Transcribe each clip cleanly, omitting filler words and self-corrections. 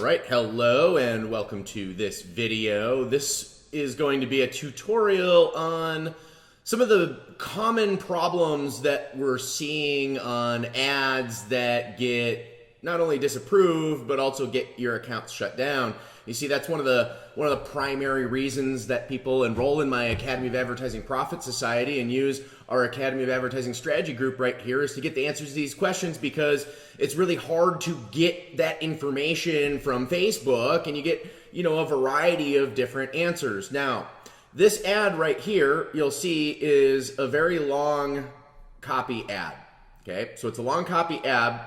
Alright, hello and welcome to this video. This is going to be a tutorial on some of the common problems that we're seeing on ads that get not only disapproved but also get your accounts shut down. You see, that's one of the primary reasons that people enroll in my Academy of Advertising Profit Society and use our Academy of Advertising Strategy group right here is to get the answers to these questions, because it's really hard to get that information from Facebook, and you get, a variety of different answers. Now, this ad right here, you'll see, is a very long copy ad. Okay, so it's a long copy ad,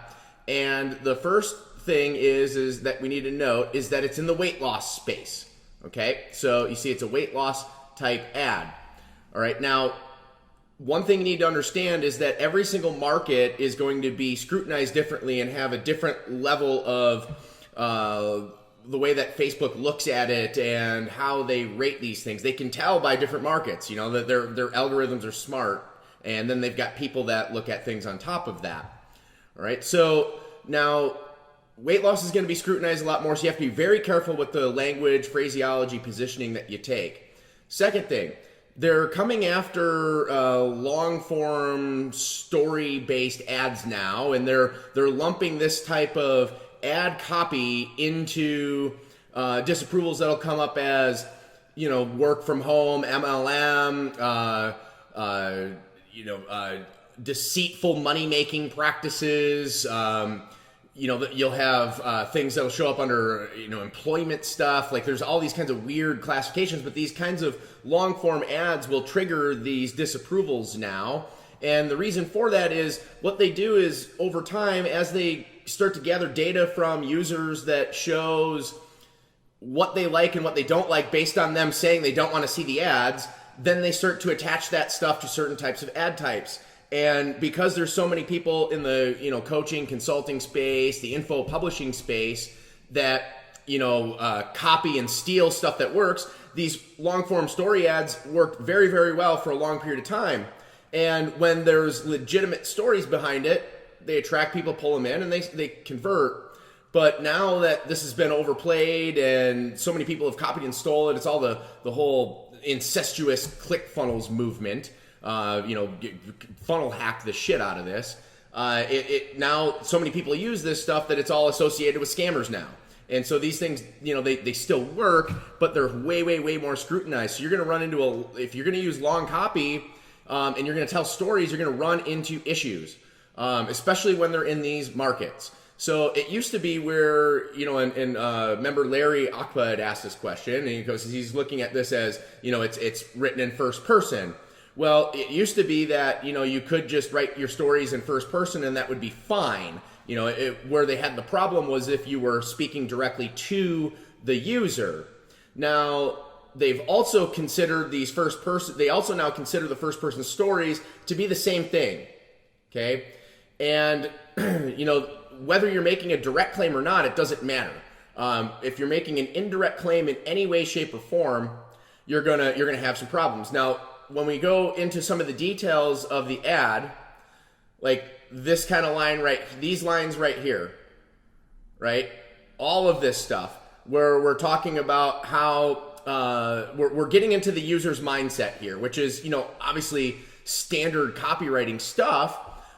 and the first thing is that we need to note is that it's in the weight loss space. Okay, so you see it's a weight loss type ad. All right, now one thing you need to understand is that every single market is going to be scrutinized differently and have a different level of the way that Facebook looks at it and how they rate these things. They can tell by different markets, that their algorithms are smart, and then they've got people that look at things on top of that. All right, so now weight loss is going to be scrutinized a lot more, so you have to be very careful with the language, phraseology, positioning that you take. Second thing, they're coming after long-form, story-based ads now, and they're lumping this type of ad copy into disapprovals that'll come up as, work from home, MLM, deceitful money-making practices. You'll have things that'll show up under, employment stuff. Like, there's all these kinds of weird classifications, but these kinds of long-form ads will trigger these disapprovals now. And the reason for that is what they do is, over time, as they start to gather data from users that shows what they like and what they don't like based on them saying they don't want to see the ads, then they start to attach that stuff to certain types of ad types. And because there's so many people in the coaching, consulting space, the info publishing space that copy and steal stuff that works, these long form story ads work very, very well for a long period of time. And when there's legitimate stories behind it, they attract people, pull them in, and they convert. But now that this has been overplayed and so many people have copied and stole it, it's all the whole incestuous ClickFunnels movement. Funnel hack the shit out of this. Now so many people use this stuff that it's all associated with scammers now. And so these things, they still work, but they're way, way, way more scrutinized. So you're going to run into if you're going to use long copy and you're going to tell stories, you're going to run into issues, especially when they're in these markets. So it used to be where, remember Larry Akba had asked this question, and he's looking at this as, it's written in first person. Well, it used to be that, you could just write your stories in first person and that would be fine. Where they had the problem was if you were speaking directly to the user. Now, they've also considered these they also now consider the first person stories to be the same thing. Okay? And, whether you're making a direct claim or not, it doesn't matter. If you're making an indirect claim in any way, shape, or form, you're gonna have some problems. Now, when we go into some of the details of the ad, like this kind of line these lines right here, right? All of this stuff where we're talking about how we're getting into the user's mindset here, which is, obviously standard copywriting stuff.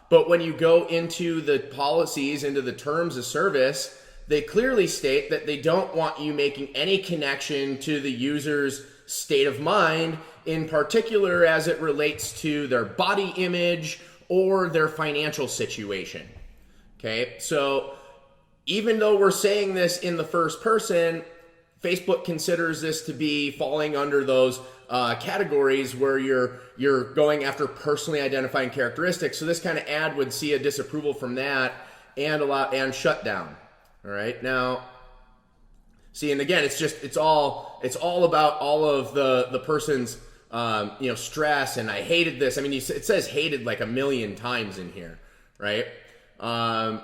But when you go into the policies, into the terms of service, they clearly state that they don't want you making any connection to the user's state of mind, in particular as it relates to their body image or their financial situation. Okay, so even though we're saying this in the first person, Facebook considers this to be falling under those categories where you're going after personally identifying characteristics. So this kind of ad would see a disapproval from that and shut down. All right, now see, and again, it's all about all of the person's stress, and I hated this. I mean, it says hated like 1,000,000 times in here, right? And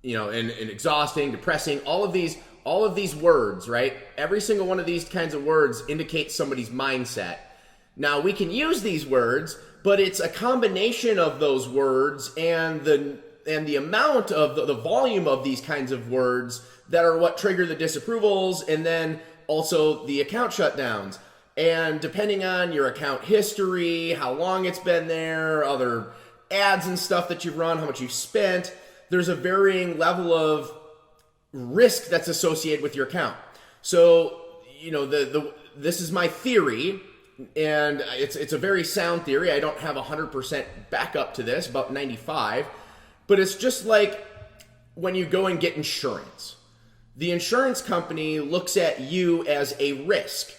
exhausting, depressing, all of these words, right? Every single one of these kinds of words indicates somebody's mindset. Now, we can use these words, but it's a combination of those words and the the amount of the volume of these kinds of words that are what trigger the disapprovals, and then also the account shutdowns. And depending on your account history, how long it's been there, other ads and stuff that you've run, how much you've spent, there's a varying level of risk that's associated with your account. So, you know, this is my theory, and it's a very sound theory. I don't have 100% backup to this, about 95, but it's just like when you go and get insurance. The insurance company looks at you as a risk,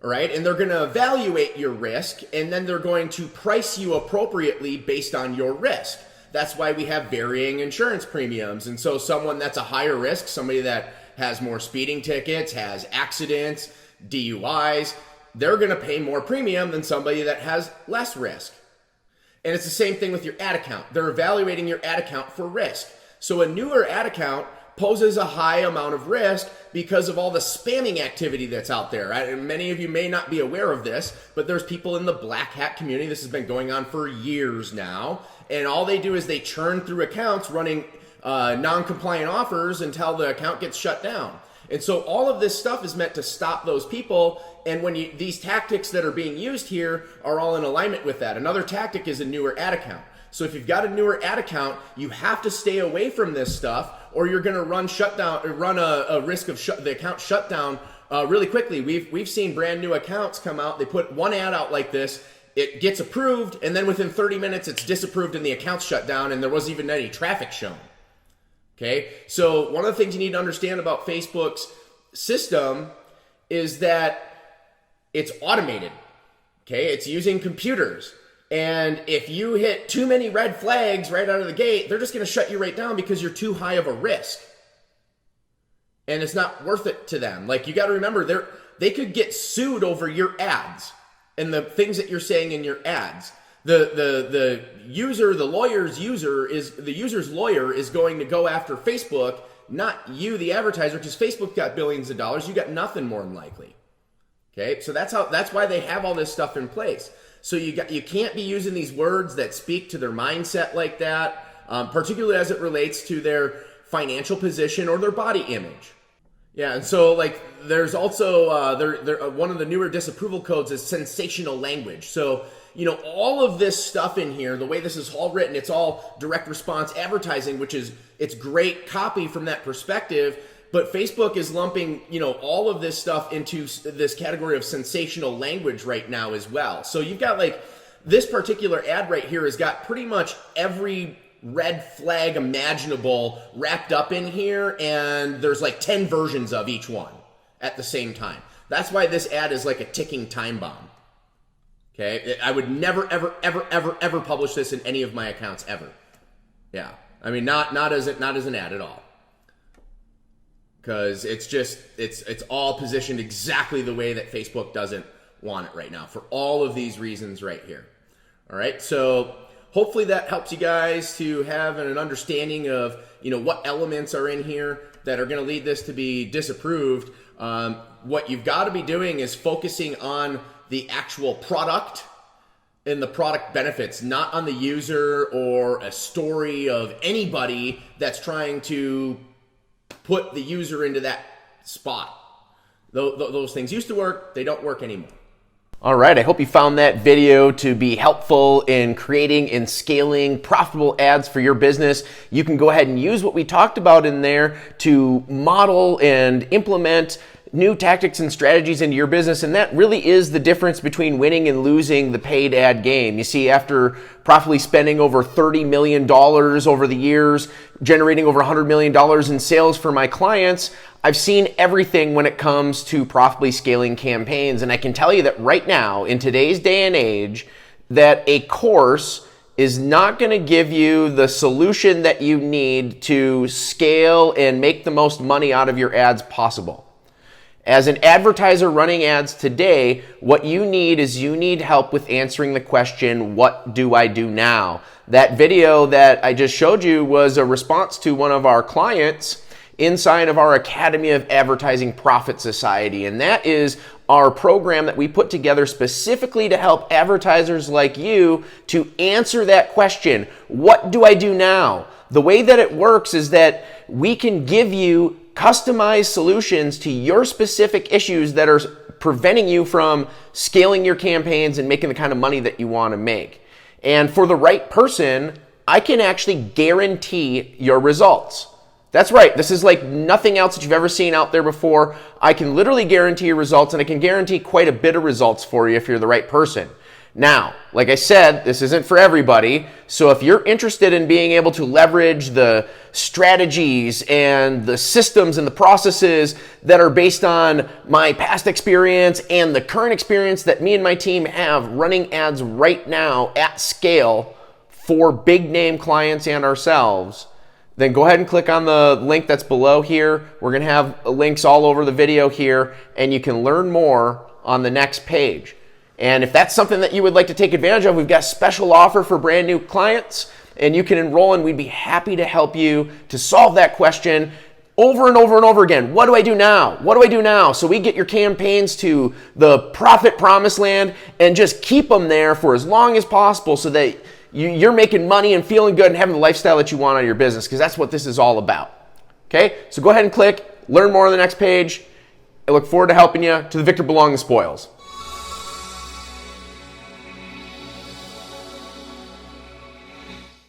all right? And they're going to evaluate your risk, and then they're going to price you appropriately based on your risk. That's why we have varying insurance premiums. And so someone that's a higher risk, somebody that has more speeding tickets, has accidents, DUIs, they're going to pay more premium than somebody that has less risk. And it's the same thing with your ad account. They're evaluating your ad account for risk. So a newer ad account poses a high amount of risk because of all the spamming activity that's out there. And many of you may not be aware of this, but there's people in the black hat community. This has been going on for years now. And all they do is they churn through accounts running non-compliant offers until the account gets shut down. And so all of this stuff is meant to stop those people. And when these tactics that are being used here are all in alignment with that. Another tactic is a newer ad account. So if you've got a newer ad account, you have to stay away from this stuff, or you're going to run a risk of the account shutdown really quickly. We've seen brand new accounts come out. They put one ad out like this. It gets approved, and then within 30 minutes, it's disapproved and the account's shut down, and there wasn't even any traffic shown. Okay, so one of the things you need to understand about Facebook's system is that it's automated. Okay, it's using computers. And if you hit too many red flags right out of the gate, they're just going to shut you right down because you're too high of a risk. And it's not worth it to them. Like, you got to remember, they could get sued over your ads and the things that you're saying in your ads. The user's lawyer is going to go after Facebook, not you, the advertiser, because Facebook got billions of dollars. You got nothing more than likely. Okay, so that's why they have all this stuff in place. So you can't be using these words that speak to their mindset like that, particularly as it relates to their financial position or their body image. Yeah, and so like there's also one of the newer disapproval codes is sensational language. So, you know, all of this stuff in here, the way this is all written, it's all direct response advertising, which is, it's great copy from that perspective. But Facebook is lumping, you know, all of this stuff into this category of sensational language right now as well. So you've got like this particular ad right here has got pretty much every red flag imaginable wrapped up in here, and there's like 10 versions of each one at the same time. That's why this ad is like a ticking time bomb. Okay, I would never, ever, ever, ever, ever publish this in any of my accounts ever. Yeah, I mean, not as an ad at all. Because it's all positioned exactly the way that Facebook doesn't want it right now for all of these reasons right here. All right, so hopefully that helps you guys to have an understanding of, you know, what elements are in here that are going to lead this to be disapproved. What you've got to be doing is focusing on the actual product and the product benefits, not on the user or a story of anybody that's trying to put the user into that spot. Those things used to work, they don't work anymore. All right, I hope you found that video to be helpful in creating and scaling profitable ads for your business. You can go ahead and use what we talked about in there to model and implement new tactics and strategies into your business, and that really is the difference between winning and losing the paid ad game. You see, after profitably spending over $30 million over the years, generating over $100 million in sales for my clients, I've seen everything when it comes to profitably scaling campaigns. And I can tell you that right now, in today's day and age, that a course is not going to give you the solution that you need to scale and make the most money out of your ads possible. As an advertiser running ads today, what you need is you need help with answering the question, what do I do now? That video that I just showed you was a response to one of our clients inside of our Academy of Advertising Profit Society. And that is our program that we put together specifically to help advertisers like you to answer that question, what do I do now? the way that it works is that we can give you customized solutions to your specific issues that are preventing you from scaling your campaigns and making the kind of money that you want to make. And for the right person, I can actually guarantee your results. That's right. This is like nothing else that you've ever seen out there before. I can literally guarantee your results, and I can guarantee quite a bit of results for you if you're the right person. Now, like I said, this isn't for everybody. So if you're interested in being able to leverage the strategies and the systems and the processes that are based on my past experience and the current experience that me and my team have running ads right now at scale for big name clients and ourselves, then go ahead and click on the link that's below here. We're going to have links all over the video here, and you can learn more on the next page. And if that's something that you would like to take advantage of, we've got a special offer for brand new clients, and you can enroll, and we'd be happy to help you to solve that question over and over and over again. What do I do now? What do I do now? So we get your campaigns to the profit promised land and just keep them there for as long as possible so that you're making money and feeling good and having the lifestyle that you want out of your business, because that's what this is all about. Okay? So go ahead and click, learn more on the next page. I look forward to helping you. To the victor belong the spoils.